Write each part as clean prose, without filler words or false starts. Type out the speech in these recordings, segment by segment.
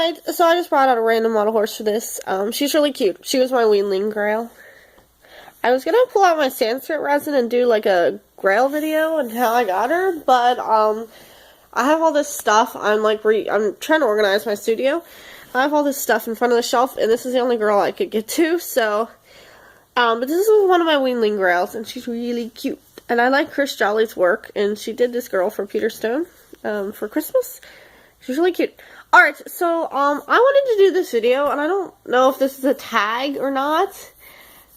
Alright, so I just brought out a random model horse for this. She's really cute. She was my weanling grail. I was gonna pull out my Sanskrit resin and do like a grail video on how I got her, but I have all this stuff. I'm trying to organize my studio. I have all this stuff in front of the shelf, and this is the only girl I could get to, so but this is one of my weanling grails, and she's really cute. And I like Chris Jolly's work, and she did this girl for Peter Stone for Christmas. She's really cute. Alright, so I wanted to do this video, and I don't know if this is a tag or not.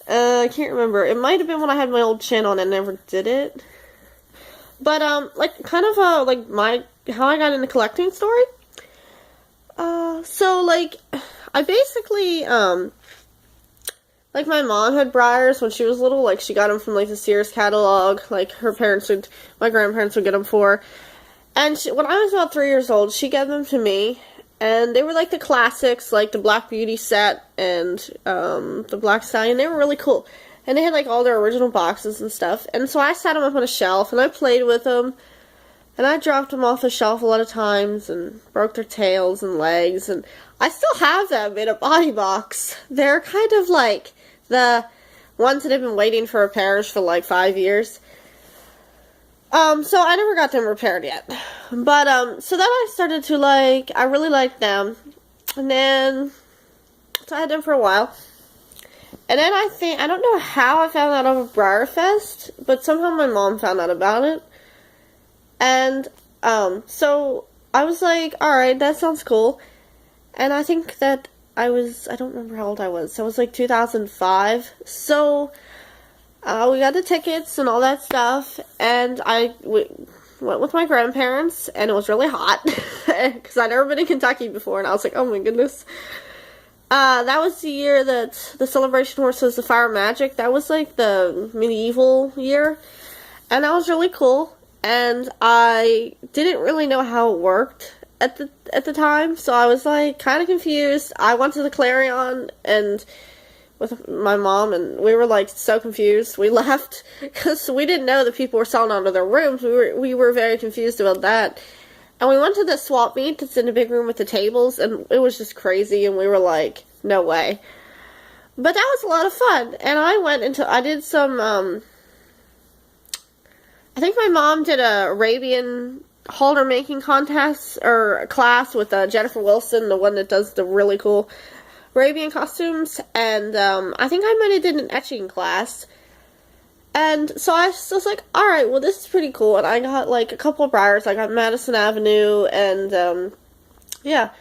I can't remember. It might have been when I had my old channel and I never did it. But how I got into collecting story. I basically my mom had briars when she was little. Like, she got them from, like, the Sears catalog. Like, my grandparents would get them for her. And when I was about 3 years old, she gave them to me. And they were, like, the classics, like the Black Beauty set and the Black Stallion. They were really cool. And they had, like, all their original boxes and stuff. And so I sat them up on a shelf, and I played with them. And I dropped them off the shelf a lot of times and broke their tails and legs. And I still have them in a body box. They're kind of like the ones that have been waiting for repairs for like 5 years. So I never got them repaired yet. But, so then I started to I really liked them. And then, so I had them for a while. And then I don't know how I found out about Briar Fest, but somehow my mom found out about it. And, so I was like, alright, that sounds cool. And I think that I don't remember how old I was. So it was like 2005. So, we got the tickets and all that stuff. And I went with my grandparents, and it was really hot. Because I'd never been in Kentucky before, and I was like, oh my goodness. That was the year that the celebration horse was the Fire Magic. That was like the medieval year. And that was really cool. And I didn't really know how it worked at the time, so I was like kind of confused. I went to the Clarion and with my mom, and we were like so confused. We left because we didn't know that people were selling out of their rooms. We were very confused about that. And we went to the swap meet that's in the big room with the tables, and it was just crazy, and we were like, no way. But that was a lot of fun. And I did some I think my mom did a Arabian halter making contest or a class with Jennifer Wilson, the one that does the really cool Arabian costumes, and I think I might have did an etching class. And so I was like, alright, well, this is pretty cool. And I got like a couple of briars. I got Madison Avenue, and yeah.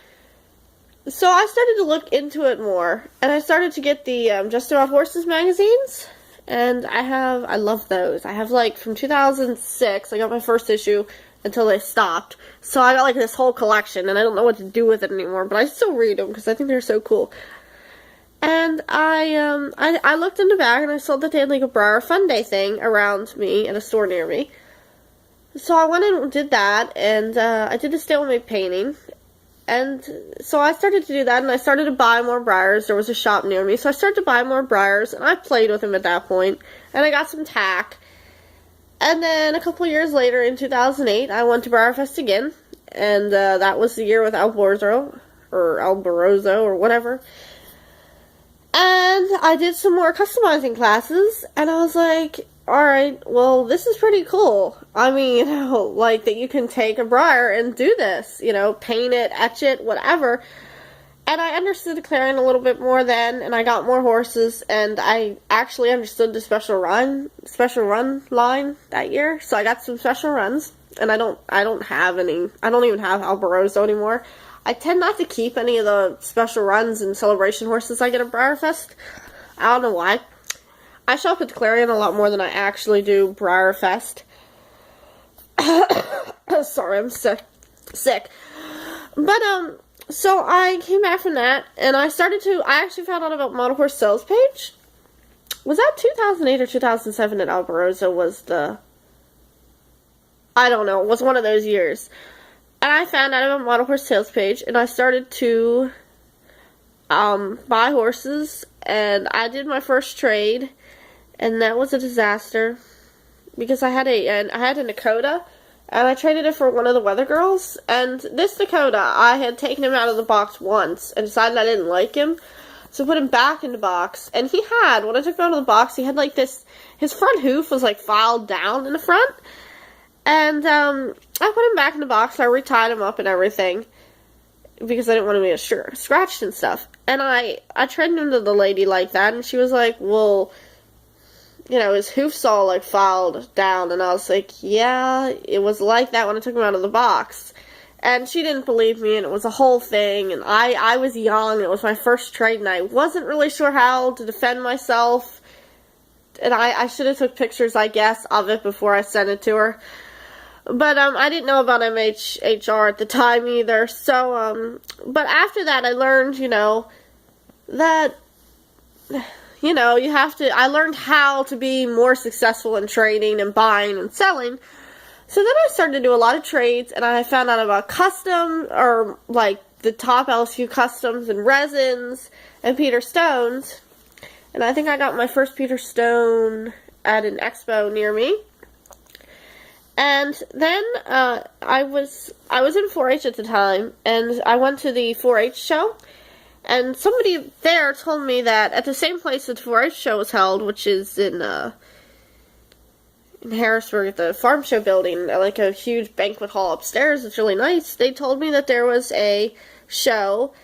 So I started to look into it more, and I started to get the Just About Horses magazines. And I love those. I have, like, from 2006, I got my first issue until they stopped. So I got, like, this whole collection, and I don't know what to do with it anymore, but I still read them, because I think they're so cool. And I looked in the back, and I saw that they had, like, a Briar Fun Day thing around me at a store near me. So I went and did that, and I did a stalemate painting. And so I started to do that, and I started to buy more briars. There was a shop near me, so I started to buy more briars, and I played with them at that point, and I got some tack. And then a couple years later, in 2008, I went to Briar Fest again, and that was the year with Alborozo, or whatever. And I did some more customizing classes, and I was like, alright, well, this is pretty cool. I mean, like, that you can take a briar and do this, paint it, etch it, whatever. And I understood the Clarion a little bit more then, and I got more horses, and I actually understood the special run line that year, so I got some special runs, and I don't even have Alborozo anymore. I tend not to keep any of the special runs and celebration horses I get at Briar Fest. I don't know why. I shop at the Clarion a lot more than I actually do Briar Fest. Sorry, I'm sick. But, so I came back from that, and I actually found out about Model Horse Sales Page. Was that 2008 or 2007 that Alborozo was I don't know, it was one of those years. And I found out about Model Horse Sales Page, and I started to, buy horses, and I did my first trade. And that was a disaster, because I had a Nakota, and I traded it for one of the weather girls. And this Dakota, I had taken him out of the box once and decided I didn't like him, so I put him back in the box. And he had, when I took him out of the box, he had like this, his front hoof was like filed down in the front. And I put him back in the box, I retied him up and everything, because I didn't want him to get scratched and stuff. And I traded him to the lady like that, and she was like, well, you know, his hoof's all, like, filed down. And I was like, yeah, it was like that when I took him out of the box. And she didn't believe me, and it was a whole thing. And I was young, it was my first trade, and I wasn't really sure how to defend myself. And I should have took pictures, I guess, of it before I sent it to her. But, I didn't know about MHHR at the time either. So, but after that, I learned, you know, that, you know, you have to, I learned how to be more successful in trading and buying and selling. So then I started to do a lot of trades, and I found out about custom, or, like, the top LSU customs and resins and Peter Stones. And I think I got my first Peter Stone at an expo near me. And then I was in 4-H at the time, and I went to the 4-H show, and somebody there told me that at the same place that the 4-H show was held, which is in Harrisburg at the Farm Show building, like a huge banquet hall upstairs, it's really nice, they told me that there was a show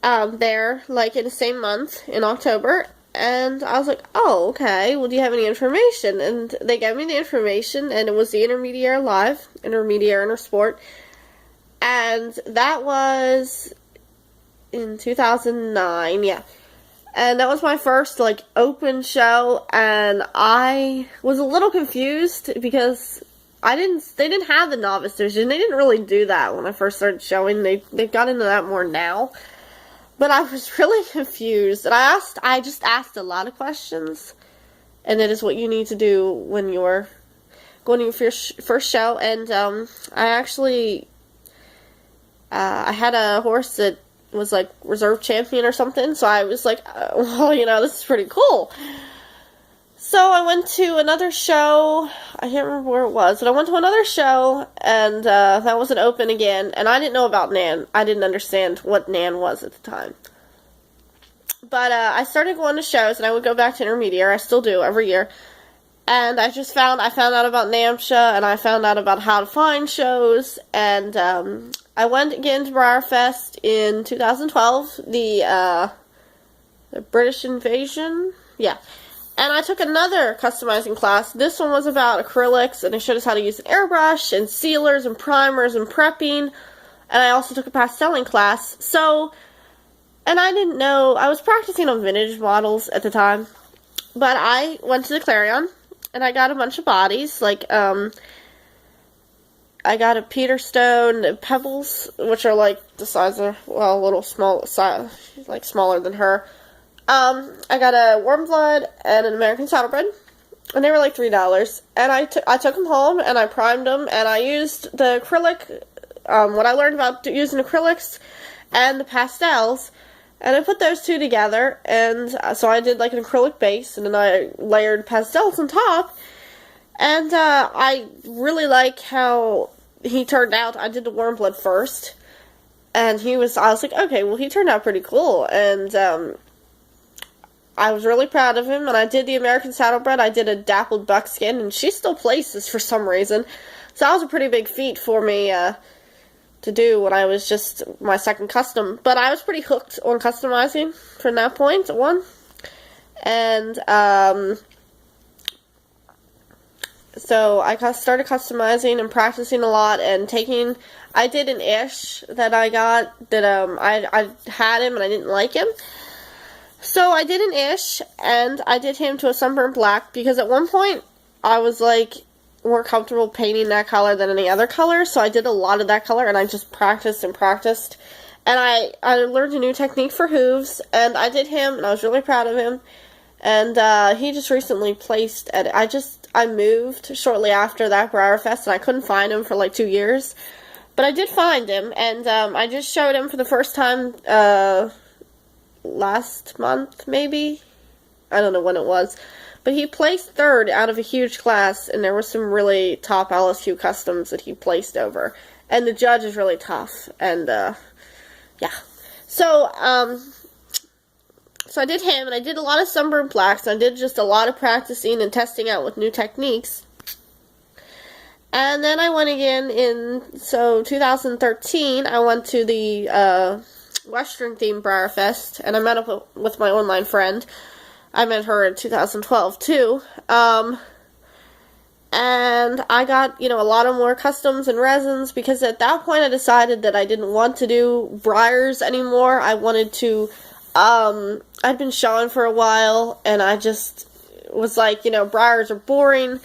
there, like in the same month, in October. And I was like, oh, okay, well, do you have any information? And they gave me the information, and it was the Intermediaire Live, Intermediaire Intersport, and that was in 2009, yeah. And that was my first, like, open show, and I was a little confused because they didn't have the novice division. They didn't really do that when I first started showing. They've got into that more now. But I was really confused, and I just asked a lot of questions, and that is what you need to do when you're going to your first show. And I actually, I had a horse that was like reserve champion or something, so I was like, well, you know, this is pretty cool. So I went to another show, I can't remember where it was, but I went to another show, and that wasn't open again, and I didn't know about NAN. I didn't understand what NAN was at the time. But I started going to shows, and I would go back to Intermediaire. I still do, every year. And I found out about NAMSHA, and I found out about how to find shows, and I went again to BriarFest in 2012, the British Invasion, yeah. And I took another customizing class. This one was about acrylics, and it showed us how to use an airbrush, and sealers, and primers, and prepping. And I also took a pasteling class. So, and I didn't know, I was practicing on vintage models at the time. But I went to the Clarion, and I got a bunch of bodies. Like, I got a Peter Stone Pebbles, which are like the size of, well, a little small, like smaller than her. I got a Warm Blood and an American Saddlebred, and they were like $3. And I took them home, and I primed them, and I used the acrylic, what I learned about using acrylics and the pastels, and I put those two together, and so I did like an acrylic base, and then I layered pastels on top, and I really like how he turned out. I did the Warm Blood first, and I was like, okay, well, he turned out pretty cool, and I was really proud of him, and I did the American Saddlebred. I did a dappled buckskin, and she still places for some reason. So that was a pretty big feat for me to do when I was just my second custom. But I was pretty hooked on customizing from that point on. And so I started customizing and practicing a lot, and I did an ish that I got that I had him and I didn't like him. So I did an ish, and I did him to a sunburnt black, because at one point I was like more comfortable painting that color than any other color, so I did a lot of that color, and I just practiced and practiced, and I learned a new technique for hooves, and I did him, and I was really proud of him, and he just recently placed at, I moved shortly after that BriarFest, and I couldn't find him for like 2 years, but I did find him, and I just showed him for the first time, last month, maybe? I don't know when it was. But he placed third out of a huge class, and there were some really top LSU customs that he placed over. And the judge is really tough, and, yeah. So I did him, and I did a lot of sunburn blacks, and I did just a lot of practicing and testing out with new techniques. And then I went again in, 2013, I went to the, Western themed Briar Fest, and I met up with my online friend. I met her in 2012, too. And I got, a lot of more customs and resins, because at that point I decided that I didn't want to do briars anymore. I wanted to, I'd been showing for a while, and I just was like, briars are boring,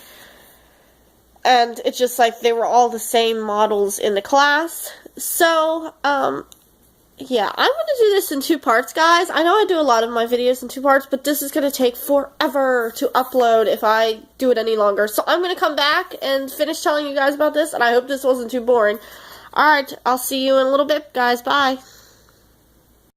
and it's just like they were all the same models in the class. So, yeah, I'm going to do this in 2 parts, guys. I know I do a lot of my videos in 2 parts, but this is going to take forever to upload if I do it any longer. So I'm going to come back and finish telling you guys about this, and I hope this wasn't too boring. Alright, I'll see you in a little bit, guys. Bye.